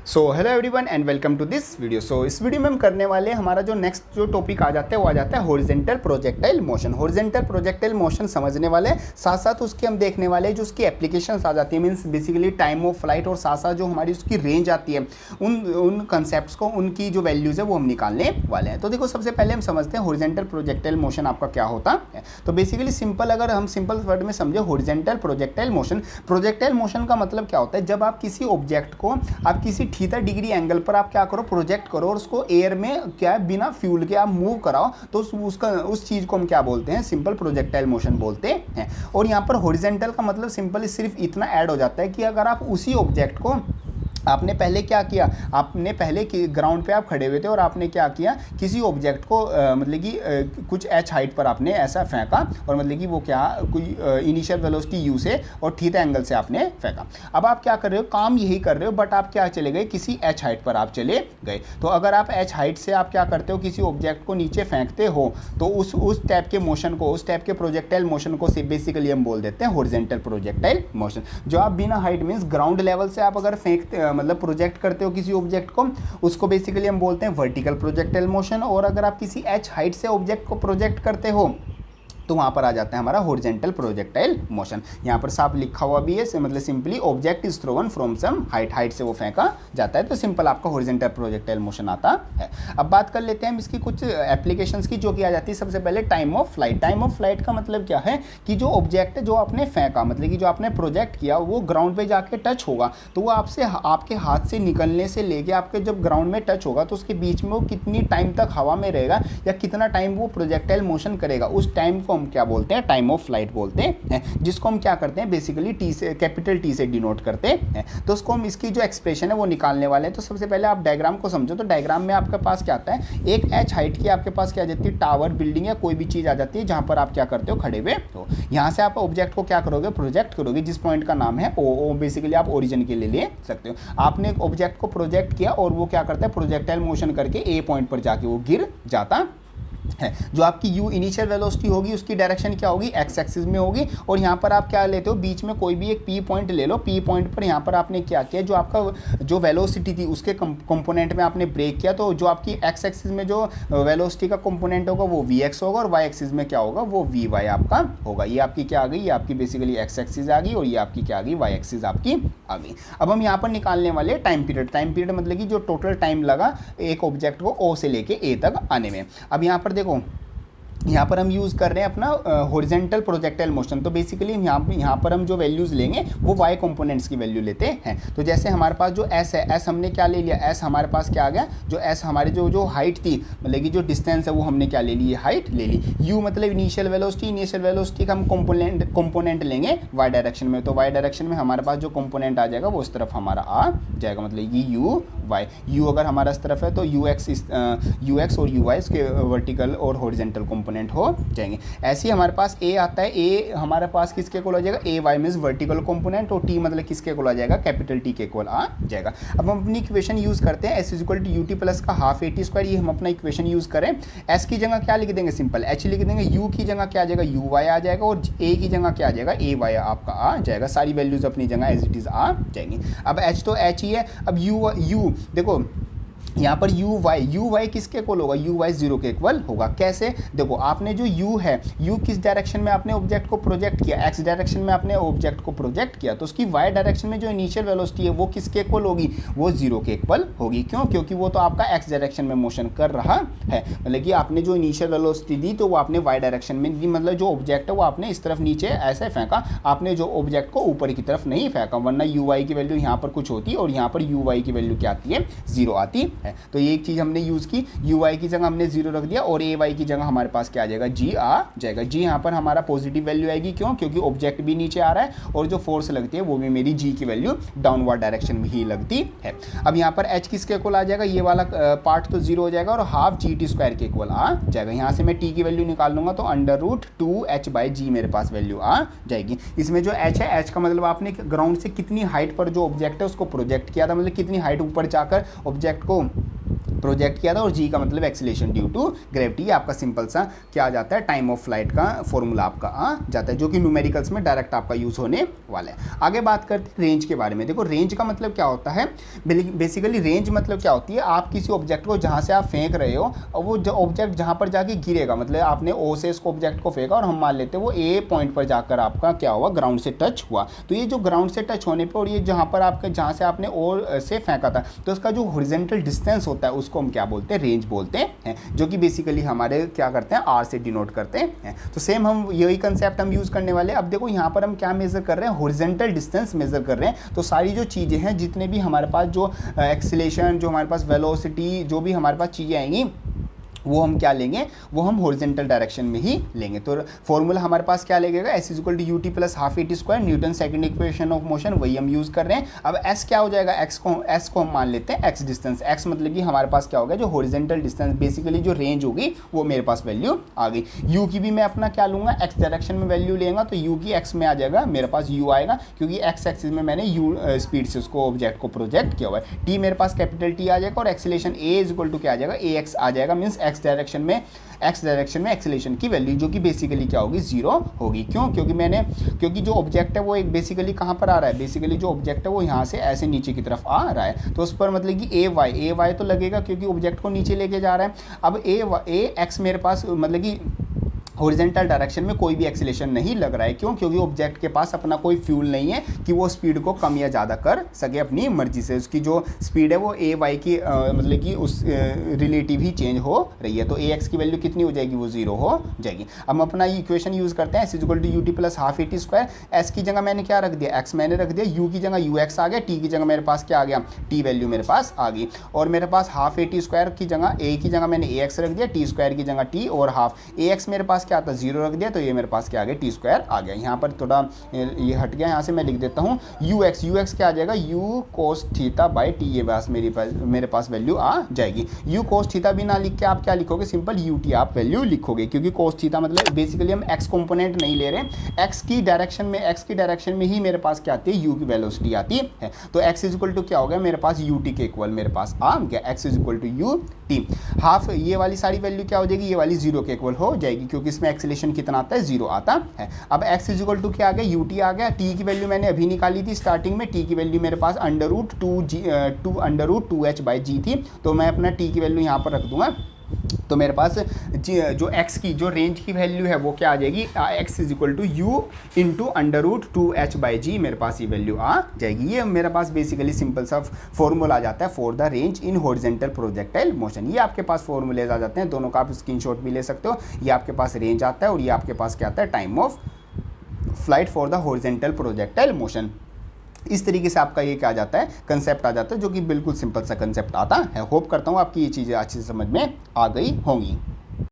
So hello everyone and welcome to this video. So इस video में हम करने वाले हमारा जो नेक्स्ट जो टॉपिक आ जाता है वो आ जाता है horizontal projectile motion. Horizontal projectile motion समझने वाले साथ साथ उसके हम देखने वाले जो उसकी एप्लीकेशंस आ जाती है, means basically time of flight, और साथ साथ जो हमारी उसकी रेंज आती है उन कंसेप्ट्स को, उनकी जो वैल्यूज़ है वो हम निकालने वाले हैं। तो देखो सबसे पहले हम समझते हैं हॉरिजॉन्टल प्रोजेक्टाइल मोशन आपका क्या होता है। तो बेसिकली सिंपल, अगर हम सिंपल वर्ड में समझे horizontal projectile motion, projectile motion का मतलब क्या होता है, जब आप किसी ऑब्जेक्ट को आप किसी थीटा डिग्री एंगल पर आप क्या करो, प्रोजेक्ट करो, और उसको एयर में क्या है बिना फ्यूल के आप मूव कराओ, तो उस चीज को हम क्या बोलते हैं, सिंपल प्रोजेक्टाइल मोशन बोलते हैं। और यहाँ पर हॉरिजॉन्टल का मतलब सिंपल सिर्फ इतना ऐड हो जाता है कि अगर आप उसी ऑब्जेक्ट को, आपने पहले क्या किया, आपने पहले ग्राउंड पे आप खड़े हुए थे और आपने क्या किया, किसी ऑब्जेक्ट को मतलब कि कुछ एच हाइट पर आपने ऐसा फेंका, और मतलब कि वो क्या कोई इनिशियल वेलोसिटी यू से और थीटा एंगल से आपने फेंका। अब आप क्या कर रहे हो, काम यही कर रहे हो, बट आप क्या चले गए, किसी एच हाइट पर आप चले गए। तो अगर आप एच हाइट से आप क्या करते हो, किसी ऑब्जेक्ट को नीचे फेंकते हो, तो उस टाइप के मोशन को, उस टाइप के प्रोजेक्टाइल मोशन को बेसिकली हम बोल देते हैं हॉरिजॉन्टल प्रोजेक्टाइल मोशन। जो आप बिना हाइट मीन्स ग्राउंड लेवल से आप अगर फेंकते मतलब प्रोजेक्ट करते हो किसी ऑब्जेक्ट को, उसको बेसिकली हम बोलते हैं वर्टिकल प्रोजेक्टाइल मोशन। और अगर आप किसी एच हाइट से ऑब्जेक्ट को प्रोजेक्ट करते हो तो वहाँ पर आ जाता है हमारा हॉरिजॉन्टल प्रोजेक्टाइल मोशन। यहाँ पर साफ लिखा हुआ भी है, मतलब simply object is thrown from some height, height से वो फेंका जाता है, तो सिंपल आपका हॉरिजॉन्टल प्रोजेक्टाइल मोशन आता है। अब बात कर लेते हैं हम इसकी कुछ एप्लीकेशंस की जो कि आ जाती है। सबसे पहले time of flight. Time of flight का मतलब क्या है कि जो ऑब्जेक्ट जो आपने फेंका, मतलब कि जो आपने प्रोजेक्ट किया, वो ग्राउंड पर जाके टच होगा, तो वो आपसे आपके हाथ से निकलने से लेके आपके जब ग्राउंड में टच होगा तो उसके बीच में वो कितनी टाइम तक हवा में रहेगा या कितना टाइम वो प्रोजेक्टाइल मोशन करेगा, उस टाइम को हम क्या बोलते हैं, टाइम ऑफ फ्लाइट बोलते हैं, जिसको हम क्या करते हैं बेसिकली टी से, कैपिटल टी से डिनोट करते हैं। तो उसको हम, इसकी जो एक्सप्रेशन है वो निकालने वाले हैं। तो सबसे पहले आप डायग्राम को समझो। तो डायग्राम में आपके पास क्या आता है, एक एच हाइट की आपके पास क्या आ जाती है, टावर, बिल्डिंग या कोई भी चीज़ आ जाती है जहाँ पर आप क्या करते हो, खड़े हुए हो। यहाँ से आप ऑब्जेक्ट को क्या करोगे, प्रोजेक्ट करोगे, जिस पॉइंट का नाम है ओ बेसिकली आप ओरिजिन के लिए ले सकते हो। आपने एक ऑब्जेक्ट को प्रोजेक्ट किया और वो क्या करता है, प्रोजेक्टाइल मोशन करके ए पॉइंट पर जाके वो गिर जाता है। जो आपकी u इनिशियल वेलोसिटी होगी उसकी डायरेक्शन क्या होगी, एक्स एक्सिस में होगी। और यहाँ पर आप क्या लेते हो, बीच में कोई भी एक p पॉइंट ले लो। p पॉइंट पर यहाँ पर आपने क्या किया, जो आपका जो वेलोसिटी थी उसके कंपोनेंट में आपने ब्रेक किया, तो जो आपकी एक्स एक्सिस में जो वेलोसिटी का कंपोनेंट होगा वो vx होगा, और y एक्सिस में क्या होगा, वो vy आपका होगा। ये आपकी क्या आ गई, ये आपकी बेसिकली एक्स एक्सिस आ गई, और ये आपकी क्या आ गई, y एक्सिस आपकी आ गई। अब हम यहाँ पर निकालने वाले टाइम पीरियड। टाइम पीरियड मतलब कि जो टोटल टाइम लगा एक ऑब्जेक्ट को o से लेके a तक आने में। अब यहाँ पर देखो, यहाँ पर हम यूज़ कर रहे हैं अपना हॉरिजॉन्टल प्रोजेक्टाइल मोशन। तो बेसिकली यहाँ पर हम जो वैल्यूज़ लेंगे वो y कंपोनेंट्स की वैल्यू लेते हैं। तो जैसे हमारे पास जो s है, s हमने क्या ले लिया, s हमारे पास क्या आ गया, जो s हमारी जो हाइट थी, मतलब कि जो डिस्टेंस है वो हमने क्या ले ली, हाइट ले ली। u मतलब इनिशियल वेलोसिटी, इनिशियल वेलोसिटी का हम कंपोनेंट लेंगे y डायरेक्शन में। तो y डायरेक्शन में हमारे पास जो कंपोनेंट आ जाएगा वो उस तरफ हमारा आ जाएगा, मतलब कि u अगर हमारा इस तरफ है तो ux और uy इसके वर्टिकल और हॉरिजॉन्टल कंपोनेंट हो जाएंगे। ऐसे ही हमारे पास a आता है, a हमारे पास किसके इक्वल आ जाएगा, a y means vertical component, और t मतलब किसके इक्वल आ जाएगा, कैपिटल टी के इक्वल आ जाएगा। अब हम अपनी इक्वेशन यूज़ करते हैं, s equal to u t plus का हाफ ए टी स्क्वायर। ये हम अपना इक्वेशन यूज़ करें, s की जगह क्या लिख देंगे, सिंपल h लिख देंगे, u की जगह क्या आ जाएगा, यू वाई आ जाएगा, और a की जगह क्या आ जाएगा, ए वाई आपका आ जाएगा। सारी वैल्यूज़ अपनी जगह एज इट इज़ आ जाएंगी। अब h तो h ही है। अब u देखो यहाँ पर यू वाई किसके इक्वल होगा, यू वाई जीरो के इक्वल होगा। कैसे, देखो आपने जो u है, u किस डायरेक्शन में आपने ऑब्जेक्ट को प्रोजेक्ट किया, x डायरेक्शन में आपने ऑब्जेक्ट को प्रोजेक्ट किया, तो उसकी y डायरेक्शन में जो इनिशियल वेलोसिटी है वो किसके इक्वल होगी, वो जीरो के इक्वल होगी। क्यों, क्योंकि वो तो आपका x डायरेक्शन में मोशन कर रहा है, मतलब कि आपने जो इनिशियल वेलोसिटी दी तो वो आपने y डायरेक्शन में दी, मतलब जो ऑब्जेक्ट है वो आपने इस तरफ नीचे ऐसे फेंका, आपने जो ऑब्जेक्ट को ऊपर की तरफ नहीं फेंका, वरना यू वाई की वैल्यू यहाँ पर कुछ होती है और यहाँ पर यू वाई की वैल्यू क्या आती है, जीरो आती है। तो ये एक चीज़ हमने यूज़ की, यू वाई की जगह हमने जीरो रख दिया, और ए वाई की जगह हमारे पास क्या आ जाएगा, जी आ जाएगा। जी यहाँ पर हमारा पॉजिटिव वैल्यू आएगी, क्यों, क्योंकि ऑब्जेक्ट भी नीचे आ रहा है और जो फोर्स लगती है वो भी मेरी जी की वैल्यू डाउनवर्ड डायरेक्शन में ही लगती है। अब यहाँ पर एच किसके इक्वल आ जाएगा, ये वाला पार्ट तो जीरो हो जाएगा और हाफ जी टी स्क्वायर के इक्वल आ जाएगा। यहाँ से मैं टी की वैल्यू निकाल लूँगा तो √2h बाई जी मेरे पास वैल्यू आ जाएगी। इसमें जो एच है, एच का मतलब आपने ग्राउंड से कितनी हाइट पर जो ऑब्जेक्ट है उसको प्रोजेक्ट किया था, मतलब कितनी हाइट ऊपर जाकर ऑब्जेक्ट को प्रोजेक्ट किया था, और जी का मतलब एक्सीलरेशन ड्यू टू ग्रेविटी। ये आपका सिंपल सा क्या आ जाता है, टाइम ऑफ फ्लाइट का फॉर्मूला आपका आ जाता है, जो कि न्यूमेरिकल्स में डायरेक्ट आपका यूज़ होने वाला है। आगे बात करते हैं रेंज के बारे में। देखो रेंज का मतलब क्या होता है, बेसिकली रेंज मतलब क्या होती है, आप किसी ऑब्जेक्ट को जहाँ से आप फेंक रहे हो और वो जो ऑब्जेक्ट जहाँ पर जाके गिरेगा, मतलब आपने ओ से इसको ऑब्जेक्ट को फेंका और हम मान लेते हैं वो ए पॉइंट पर जाकर आपका क्या हुआ, ग्राउंड से टच हुआ। तो ये जो ग्राउंड से टच होने पर और ये जहाँ पर आपके जहाँ से आपने ओ से फेंका था, तो उसका जो हॉरिजॉन्टल डिस्टेंस होता है उसको हम क्या बोलते हैं, रेंज बोलते हैं, जो कि बेसिकली हमारे क्या करते हैं, आर से डिनोट करते हैं। तो सेम हम यही कंसेप्ट हम यूज़ करने वाले हैं। अब देखो यहाँ पर हम क्या मेजर कर रहे हैं, हॉरिजॉन्टल डिस्टेंस मेजर कर रहे हैं। तो सारी जो चीज़ें हैं, जितने भी हमारे पास जो एक्सीलरेशन, जो हमारे पास वेलोसिटी, जो भी हमारे पास चीज़ें आएंगी, वो हम क्या लेंगे, वो हम हॉरिजॉन्टल डायरेक्शन में ही लेंगे। तो फॉर्मूला हमारे पास क्या लगेगा, s is equal to u t plus half a t square, Newton second equation of motion, वही हम यूज़ कर रहे हैं। अब एस क्या हो जाएगा, एस को हम मान लेते हैं एक्स डिस्टेंस। एक्स मतलब कि हमारे पास क्या होगा, जो हॉरिजॉन्टल डिस्टेंस, बेसिकली जो रेंज होगी वो मेरे पास वैल्यू आ गई। यू की भी मैं अपना क्या लूँगा, एक्स डायरेक्शन में वैल्यू लेगा, तो यू की एक्स में आ जाएगा, मेरे पास यू आएगा, क्योंकि एक्स एक्सिस में मैंने यू स्पीड से उसको ऑब्जेक्ट को प्रोजेक्ट किया हुआ है। टी मेरे पास कैपिटल टी आ जाएगा, और acceleration a is equal to क्या आ जाएगा, ए एक्स आ जाएगा, मीन्स एक्स डायरेक्शन में एक्सीलरेशन की वैल्यू जो कि बेसिकली क्या होगी, जीरो होगी। क्यों, क्योंकि जो ऑब्जेक्ट है वो एक बेसिकली कहाँ पर आ रहा है, बेसिकली जो ऑब्जेक्ट है वो यहाँ से ऐसे नीचे की तरफ आ रहा है, तो उस पर मतलब कि ए वाई तो लगेगा, क्योंकि ऑब्जेक्ट को नीचे लेके जा रहा है। अब ए एक्स मेरे पास मतलब कि हॉरिजॉन्टल डायरेक्शन में कोई भी एक्सीलरेशन नहीं लग रहा है। क्यों, क्योंकि ऑब्जेक्ट के पास अपना कोई फ्यूल नहीं है कि वो स्पीड को कम या ज़्यादा कर सके अपनी मर्जी से। उसकी जो स्पीड है वो ए वाई की मतलब कि उस रिलेटिव ही चेंज हो रही है। तो ए एक्स की वैल्यू कितनी हो जाएगी, वो जीरो हो जाएगी। अब हम अपना इक्वेशन यूज़ करते हैं, s is equal to u t plus half a t square. S की जगह मैंने क्या रख दिया, एक्स मैंने रख दिया, यू की जगह यू एक्स आ गया, टी की जगह मेरे पास क्या आ गया, टी वैल्यू मेरे पास आ गई, और मेरे पास हाफ ए टी स्क्वायर की जगह ए की जगह मैंने ए एक्स रख दिया, टी स्क्वायर की जगह टी, और हाफ ए एक्स मेरे पास क्या आता है, जीरो रख दिया, तो ये मेरे पास क्या आ गया, टी स्क्वायर आ गया। यहाँ पर थोड़ा ये हट गया, यहाँ से मैं लिख देता हूँ यू एक्स क्या आ जाएगा, you cos theta by T, ये बस मेरे पास वैल्यू आ जाएगी। यू कोस थीटा भी ना लिख के आप क्या लिखोगे, सिंपल यू टी आप वैल्यू लिखोगे, क्योंकि कोस थीटा मतलब बेसिकली हम एक्स कंपोनेंट नहीं ले रहे हैं, एक्स की डायरेक्शन में ही मेरे पास क्या आती है, यू की वेलोसिटी आती है। तो एक्स इज इक्वल टू क्या हो गया, मेरे पास यू टी के इक्वल मेरे पास आ गया, x is equal to u t. Half ये वाली सारी वैल्यू क्या हो जाएगी, ये वाली जीरो के इक्वल हो जाएगी, क्योंकि इसमें एक्सीलरेशन कितना आता है, जीरो आता है। अब x इज इक्वल टू क्या आ गया, यू टी आ गया। t की वैल्यू मैंने अभी निकाली थी स्टार्टिंग में, t की वैल्यू मेरे पास under root two H by G थी, तो मैं अपना t की वैल्यू यहाँ पर रख दूंगा। तो मेरे पास जो x की जो रेंज की वैल्यू है वो क्या आ जाएगी, x is equal to u into under root two H by G, मेरे पास ये वैल्यू आ जाएगी। ये मेरे पास बेसिकली सिंपल सा फॉर्मूला आ जाता है for the range in horizontal projectile motion. ये आपके पास फॉर्मूलेज आ जाते हैं, दोनों का आप स्क्रीनशॉट भी ले सकते हो। ये आपके पास रेंज आता है, और ये आपके पास क्या आता है, time of flight for the horizontal projectile motion. इस तरीके से आपका ये क्या आ जाता है, कंसेप्ट आ जाता है, जो कि बिल्कुल सिंपल सा कंसेप्ट आता है। होप करता हूँ आपकी ये चीज़ें अच्छे से समझ में आ गई होंगी।